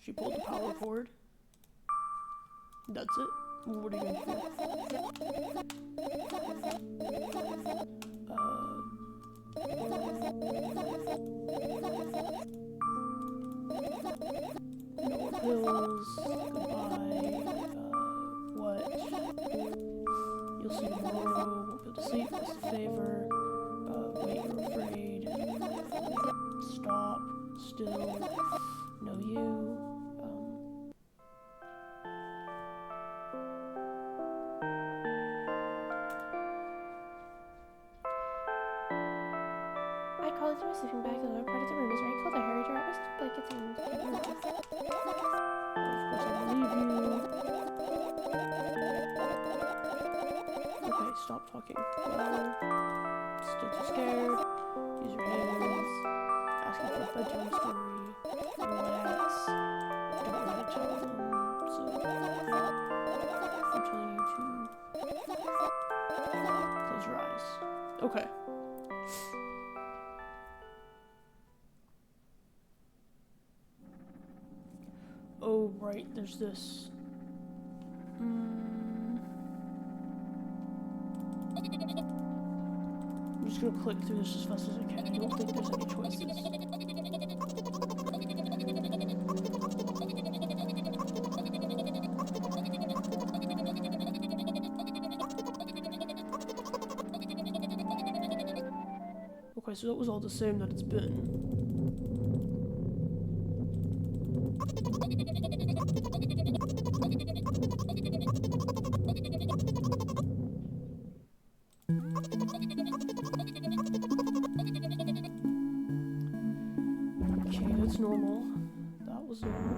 She pulled the power cord. That's it. What are you gonna do? No more pills. Goodbye. What? You'll see tomorrow. Won't be able to sleep. That's a favor. Wait, you're afraid. Stop. Still. No, you. I called you sleeping bag. The lower part of the room is very cold. I hurried her out with blankets and Of course, I believe you. Okay, stop talking. Well, still too scared. Use your hands. Asking for a bedtime story. Relax. Don't want to tell them. So, I'm telling you to close your eyes. Okay. Oh, right, there's this. I'm just gonna click through this as fast as I can. I don't think there's any choices. Okay, so that was all the same that it's been. Okay, that's normal. That was normal.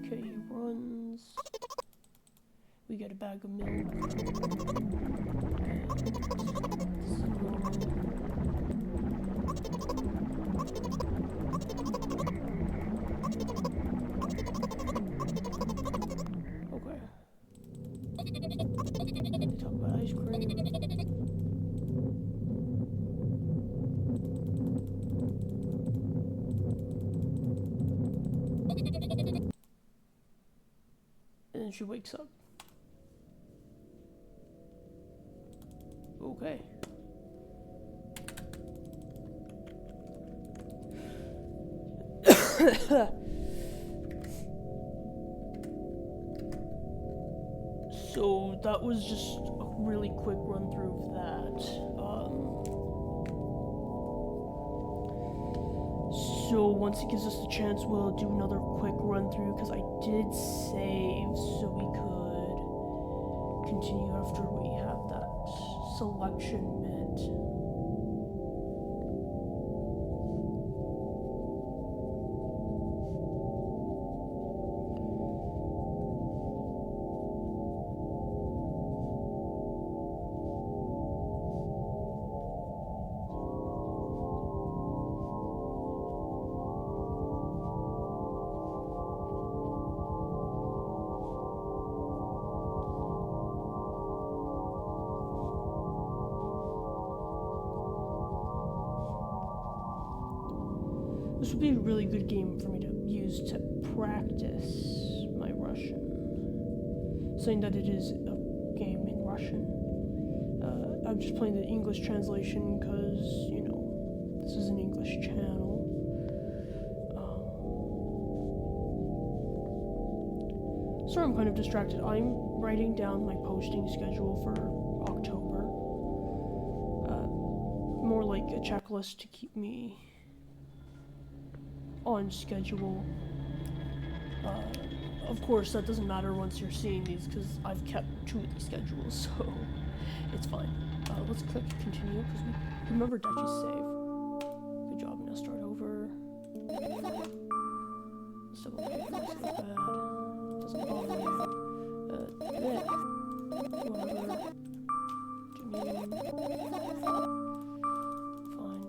Okay, he runs. We get a bag of milk. Okay. They talk about ice cream. And then she wakes up. Okay. So that was just a really quick run through of that. So once it gives us the chance, we'll do another quick run through because I did save so we could continue after we have that selection bit. This would be a really good game for me to use to practice my Russian. Saying that it is a game in Russian. I'm just playing the English translation because, you know, this is an English channel. Sorry, I'm kind of distracted. I'm writing down my posting schedule for October. More like a checklist to keep me on schedule. Of course, that doesn't matter once you're seeing these because I've kept 2 of these schedules, so it's fine. Let's click continue because we remembered that you save. Good job. Now start over. Let's double click. That's not bad. Doesn't bother me. There. Whatever. Fine.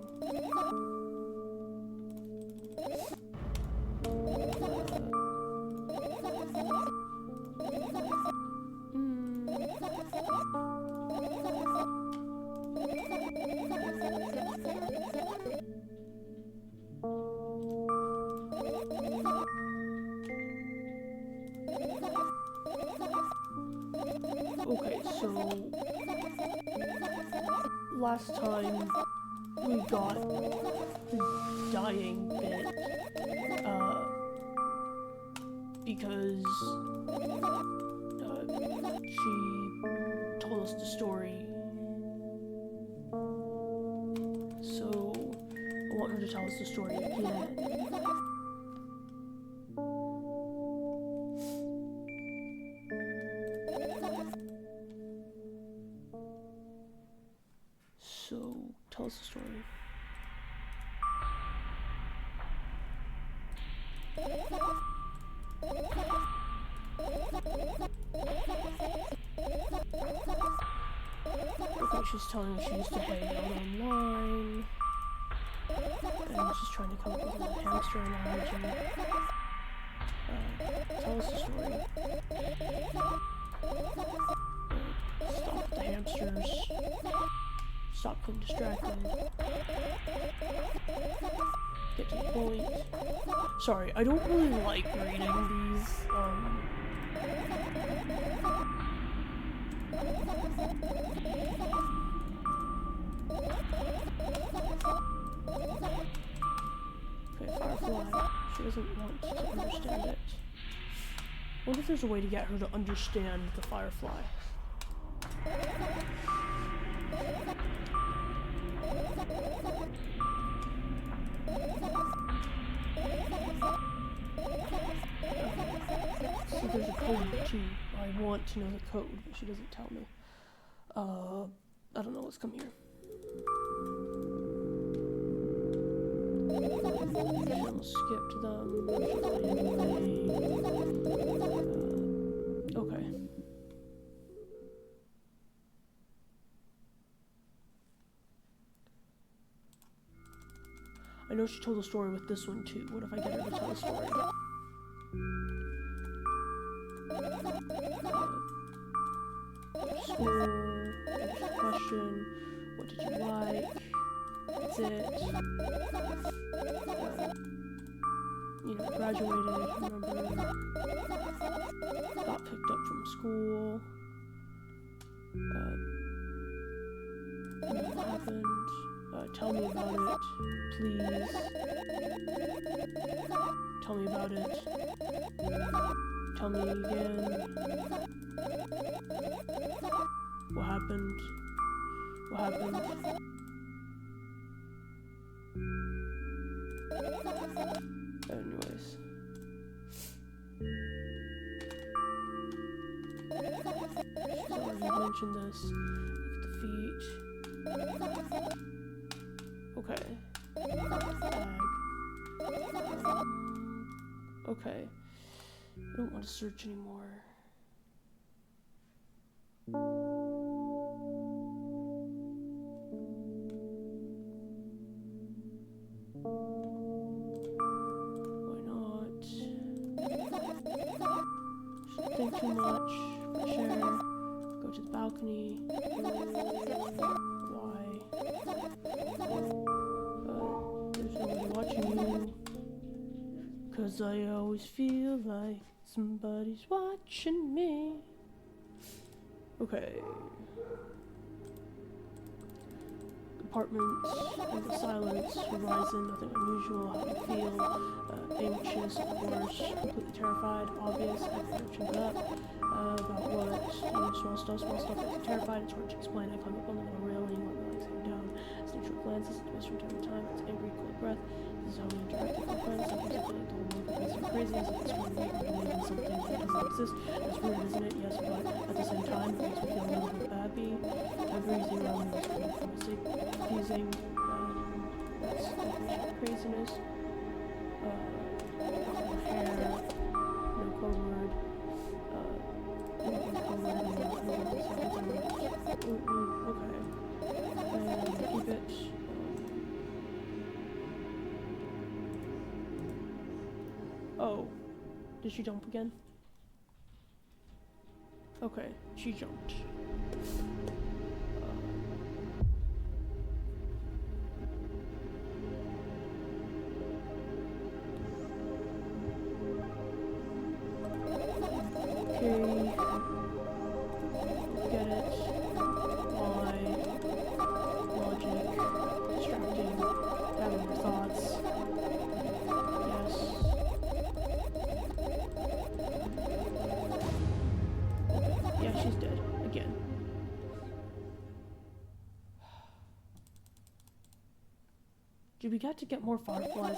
last time we got the dying bit, because she told us the story. So I want her to tell us the story again. So tell us the story. Okay, she's telling us she used to hang out online. And she's trying to come up with a hamster analogy. Tell us the story. Stop the hamsters. Stop being distracted. Get to the point. Sorry, I don't really like reading these, Okay, Firefly. She doesn't want to understand it. I wonder if there's a way to get her to understand the Firefly. So there's a code too. I want to know the code, but she doesn't tell me. I don't know what's come here. She almost skipped them. Okay. I know she told a story with this one too. What if I get her to tell a story? School, answer the question, what did you like? That's it. Graduated, remember, got picked up from school, what happened, tell me about it, please, tell me about it, tell me again, what happened, anyways. She's already mentioned this. Look at the feet. Okay. Flag. Okay. I don't want to search anymore. Think too much. Fresh air. Go to the balcony. Why? There's nobody watching you. 'Cause I always feel like somebody's watching me. Okay. Apartment and the silence. Horizon. Nothing unusual. How you feel. Anxious, of course, completely terrified, obvious, I've mentioned that, about what, small stuff makes me terrified, it's hard to explain, I climb up on the little railing, let my legs hang down, as nature glances, it twists from time to time, it's angry, cold breath, this is how we interact with our friends, sometimes I feel like the whole world thinks I'm crazy, as if it's one way we believe in something that doesn't exist, that's weird, isn't it? Yes, but at the same time, it makes me feel a little bit happy, everything around me is pretty confusing, that's definition of craziness. Hair, no code word, okay, and keep it, oh, did she jump again? Okay, she jumped. Get it. Why we got to get more fireflies?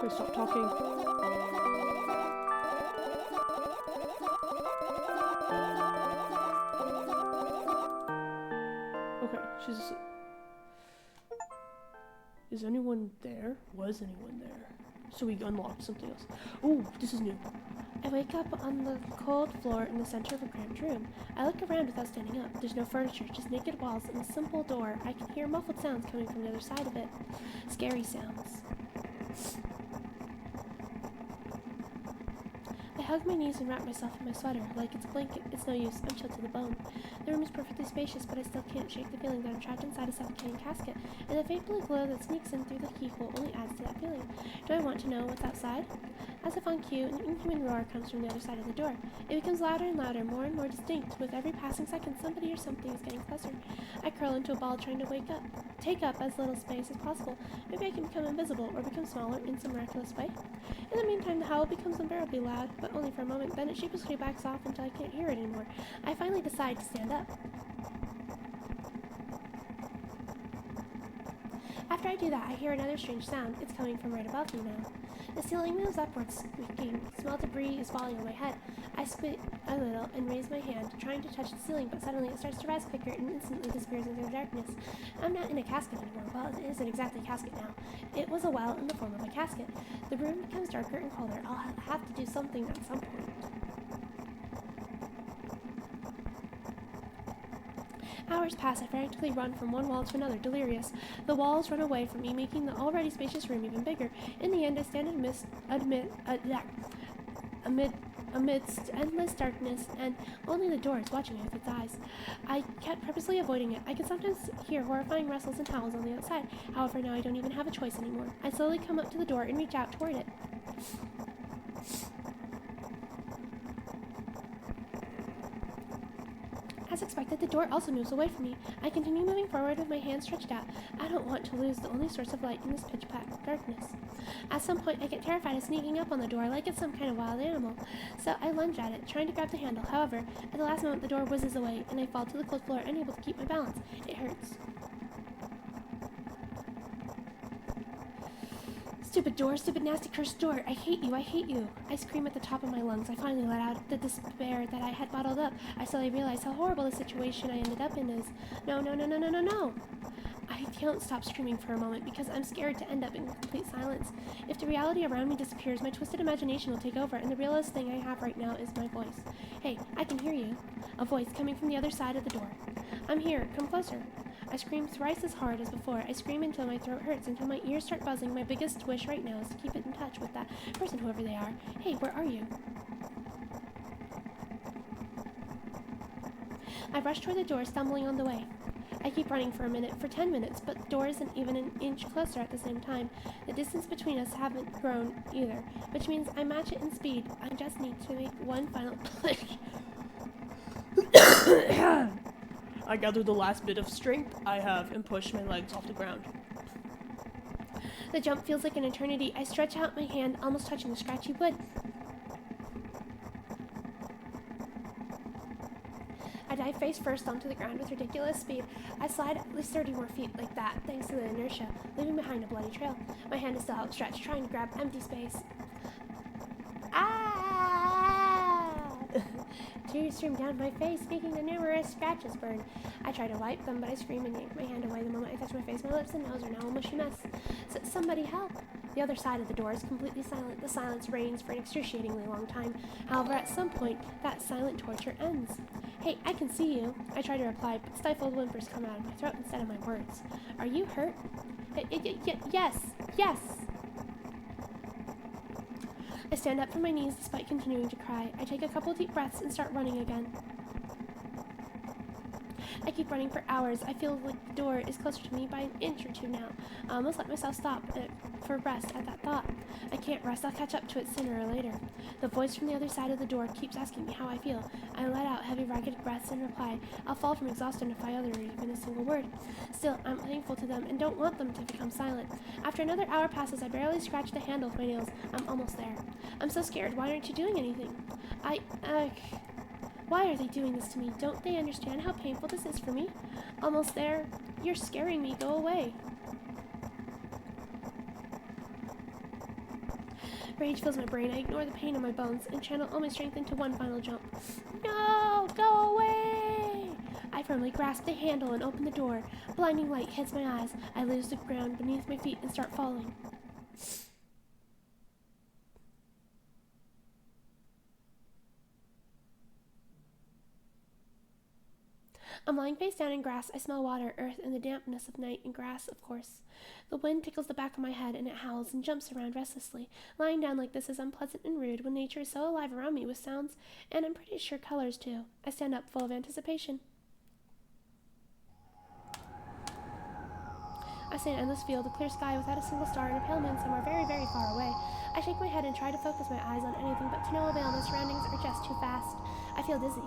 Okay, stop talking. Okay, she's asleep. Is anyone there? Was anyone there? So we unlocked something else. Ooh, this is new. I wake up on the cold floor in the center of a cramped room. I look around without standing up. There's no furniture, just naked walls and a simple door. I can hear muffled sounds coming from the other side of it. Scary sounds. I hug my knees and wrap myself in my sweater. Like it's a blanket. It's no use. I'm chilled to the bone. The room is perfectly spacious, but I still can't shake the feeling that I'm trapped inside a suffocating casket, and the faint blue glow that sneaks in through the keyhole only adds to that feeling. Do I want to know what's outside? As if on cue, an inhuman roar comes from the other side of the door. It becomes louder and louder, more and more distinct. With every passing second, somebody or something is getting closer. I curl into a ball trying to take up as little space as possible. Maybe I can become invisible or become smaller in some miraculous way. In the meantime, the howl becomes unbearably loud, but only for a moment. Then it sheepishly backs off until I can't hear it anymore. I finally decide to stand up. After I do that, I hear another strange sound. It's coming from right above me now. The ceiling moves upwards, squeaking. Small debris is falling on my head. I squint a little and raise my hand, trying to touch the ceiling, but suddenly it starts to rise quicker and instantly disappears into the darkness. I'm not in a casket anymore. Well, it isn't exactly a casket now. It was a well in the form of a casket. The room becomes darker and colder. I'll have to do something at some point. Hours pass. I frantically run from one wall to another, delirious. The walls run away from me, making the already spacious room even bigger. In the end, I stand amidst endless darkness, and only the door is watching me with its eyes. I kept purposely avoiding it. I can sometimes hear horrifying rustles and howls on the outside. However, now I don't even have a choice anymore. I slowly come up to the door and reach out toward it. As expected, the door also moves away from me. I continue moving forward with my hands stretched out. I don't want to lose the only source of light in this pitch-black darkness. At some point, I get terrified of sneaking up on the door like it's some kind of wild animal. So I lunge at it, trying to grab the handle. However, at the last moment, the door whizzes away, and I fall to the cold floor, unable to keep my balance. It hurts. Stupid door, stupid nasty cursed door. I hate you, I hate you. I scream at the top of my lungs. I finally let out the despair that I had bottled up. I slowly realize how horrible the situation I ended up in is. No, no, no, no, no, no, no. I don't stop screaming for a moment because I'm scared to end up in complete silence. If the reality around me disappears, my twisted imagination will take over, and the realest thing I have right now is my voice. Hey, I can hear you. A voice coming from the other side of the door. I'm here. Come closer. I scream thrice as hard as before. I scream until my throat hurts, until my ears start buzzing. My biggest wish right now is to keep it in touch with that person, whoever they are. Hey, where are you? I rush toward the door, stumbling on the way. I keep running for 10 minutes, but the door isn't even an inch closer at the same time. The distance between us haven't grown either, which means I match it in speed. I just need to make one final push. I gather the last bit of strength I have and push my legs off the ground. The jump feels like an eternity. I stretch out my hand, almost touching the scratchy wood. I dive face first onto the ground with ridiculous speed. I slide at least 30 more feet like that, thanks to the inertia, leaving behind a bloody trail. My hand is still outstretched, trying to grab empty space. Ah! Tears stream down my face, making the numerous scratches burn. I try to wipe them, but I scream and yank my hand away the moment I touch my face. My lips and nose are now a mushy mess. Somebody help! The other side of the door is completely silent. The silence reigns for an excruciatingly long time. However, at some point, that silent torture ends. Hey, I can see you. I try to reply, but stifled whimpers come out of my throat instead of my words. Are you hurt? Yes, yes! I stand up from my knees despite continuing to cry. I take a couple deep breaths and start running again. I keep running for hours. I feel like the door is closer to me by an inch or two now. I almost let myself stop for rest at that thought. I can't rest. I'll catch up to it sooner or later. The voice from the other side of the door keeps asking me how I feel. I let out heavy, ragged breaths and reply. I'll fall from exhaustion if I utter even a single word. Still, I'm thankful to them and don't want them to become silent. After another hour passes, I barely scratch the handle with my nails. I'm almost there. I'm so scared. Why aren't you doing anything? Why are they doing this to me? Don't they understand how painful this is for me? Almost there. You're scaring me. Go away. Rage fills my brain. I ignore the pain in my bones and channel all my strength into one final jump. No! Go away! I firmly grasp the handle and open the door. Blinding light hits my eyes. I lose the ground beneath my feet and start falling. I'm lying face down in grass. I smell water, earth, and the dampness of night and grass, of course. The wind tickles the back of my head, and it howls and jumps around restlessly. Lying down like this is unpleasant and rude when nature is so alive around me with sounds, and I'm pretty sure colors, too. I stand up, full of anticipation. I see an endless field, a clear sky without a single star, and a pale moon somewhere very, very far away. I shake my head and try to focus my eyes on anything, but to no avail. My surroundings are just too fast. I feel dizzy.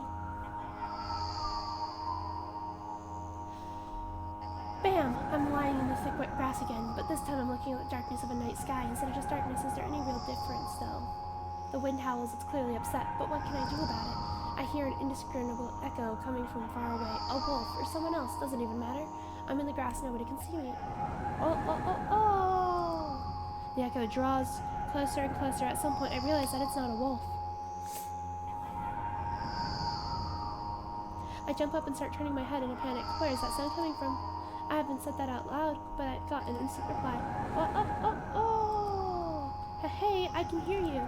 Bam! I'm lying in the thick wet grass again, but this time I'm looking at the darkness of a night sky instead of just darkness. Is there any real difference, though? The wind howls. It's clearly upset, but what can I do about it? I hear an indiscernible echo coming from far away. A wolf or someone else, doesn't even matter. I'm in the grass, nobody can see me. Oh! The echo draws closer and closer. At some point I realize that it's not a wolf. I jump up and start turning my head in a panic. Where is that sound coming from? I haven't said that out loud, but I got an instant reply. Oh! Hey, I can hear you.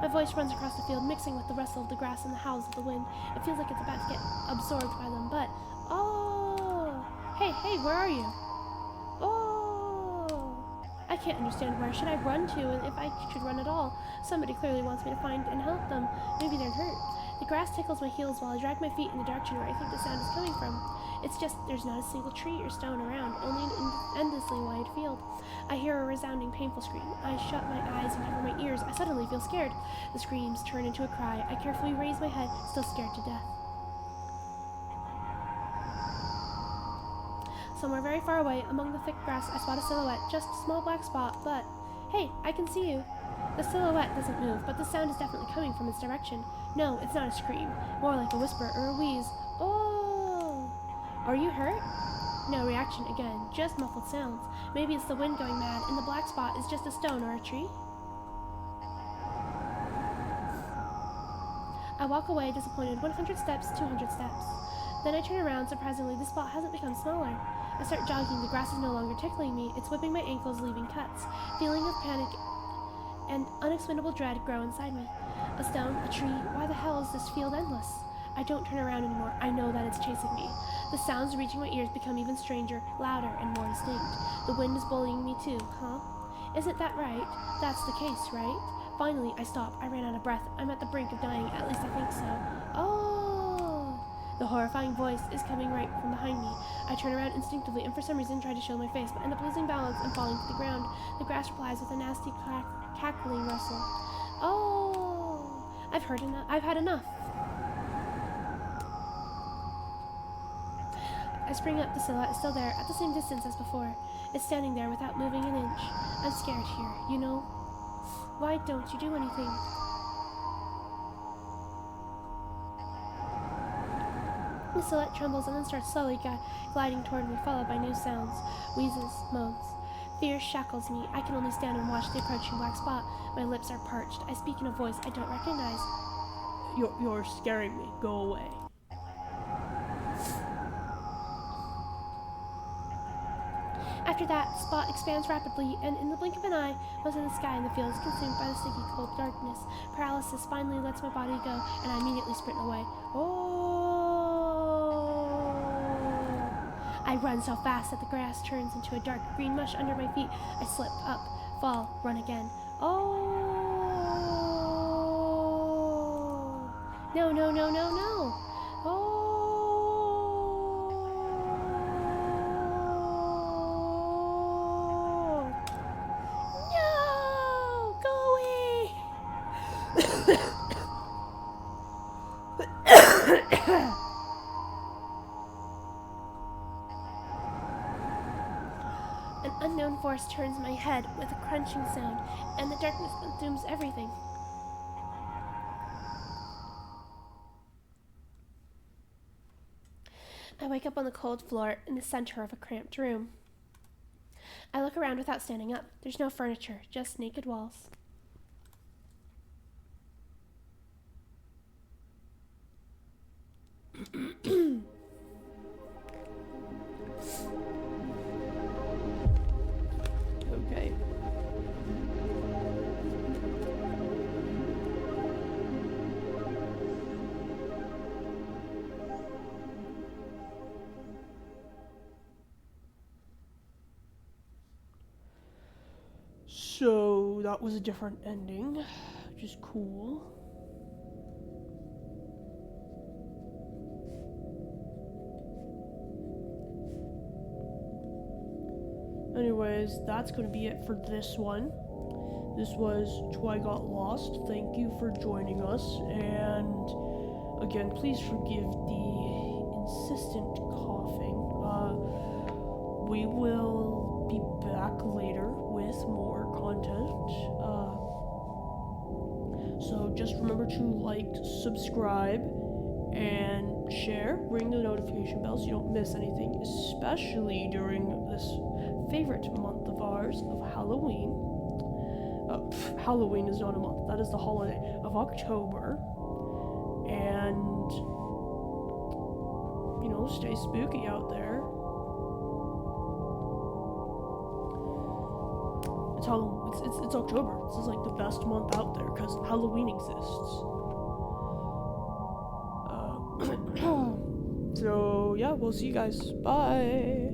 My voice runs across the field, mixing with the rustle of the grass and the howls of the wind. It feels like it's about to get absorbed by them, but... Oh! Hey, where are you? Oh! I can't understand where should I run to, and if I should run at all. Somebody clearly wants me to find and help them. Maybe they're hurt. The grass tickles my heels while I drag my feet in the direction where I think the sound is coming from. It's just there's not a single tree or stone around, only an endlessly wide field. I hear a resounding, painful scream. I shut my eyes and cover my ears. I suddenly feel scared. The screams turn into a cry. I carefully raise my head, still scared to death. Somewhere very far away, among the thick grass, I spot a silhouette, just a small black spot, but... Hey, I can see you. The silhouette doesn't move, but the sound is definitely coming from its direction. No, it's not a scream, more like a whisper or a wheeze. Oh! Are you hurt? No reaction again, just muffled sounds. Maybe it's the wind going mad, and the black spot is just a stone or a tree? I walk away, disappointed. 100 steps, 200 steps. Then I turn around. Surprisingly, the spot hasn't become smaller. I start jogging. The grass is no longer tickling me. It's whipping my ankles, leaving cuts. Feeling of panic and unexplainable dread grow inside me. A stone, a tree. Why the hell is this field endless? I don't turn around anymore. I know that it's chasing me. The sounds reaching my ears become even stranger, louder, and more distinct. The wind is bullying me too, huh? Isn't that right? That's the case, right? Finally, I stop. I ran out of breath. I'm at the brink of dying. At least I think so. Oh! The horrifying voice is coming right from behind me. I turn around instinctively and for some reason try to shield my face, but end up losing balance and falling to the ground. The grass replies with a nasty cackling rustle. Oh! I've had enough. I spring up. The silhouette is still there, at the same distance as before. It's standing there without moving an inch. I'm scared here, you know? Why don't you do anything? The silhouette trembles and then starts slowly gliding toward me, followed by new sounds, wheezes, moans. Fear shackles me. I can only stand and watch the approaching black spot. My lips are parched. I speak in a voice I don't recognize. You're scaring me. Go away. After that, the spot expands rapidly, and in the blink of an eye, most of the sky in the field is consumed by the sticky, cold darkness. Paralysis finally lets my body go, and I immediately sprint away. Oh! I run so fast that the grass turns into a dark green mush under my feet. I slip, up, fall, run again. Oh! No, no, no, no, no! Oh! unseen force turns my head with a crunching sound, and the darkness consumes everything. I wake up on the cold floor in the center of a cramped room. I look around without standing up. There's no furniture, just naked walls. Okay. So that was a different ending, which is cool. Anyways, that's going to be it for this one. This was Twi Got Lost. Thank you for joining us. And again, please forgive the insistent coughing. We will be back later with more content. So just remember to like, subscribe, and share. Ring the notification bell so you don't miss anything, especially during this favorite month of ours of Halloween. Halloween is not a month, that is the holiday of October. And you know, stay spooky out there. It's October. This is like the best month out there because Halloween exists. So yeah, we'll see you guys. Bye.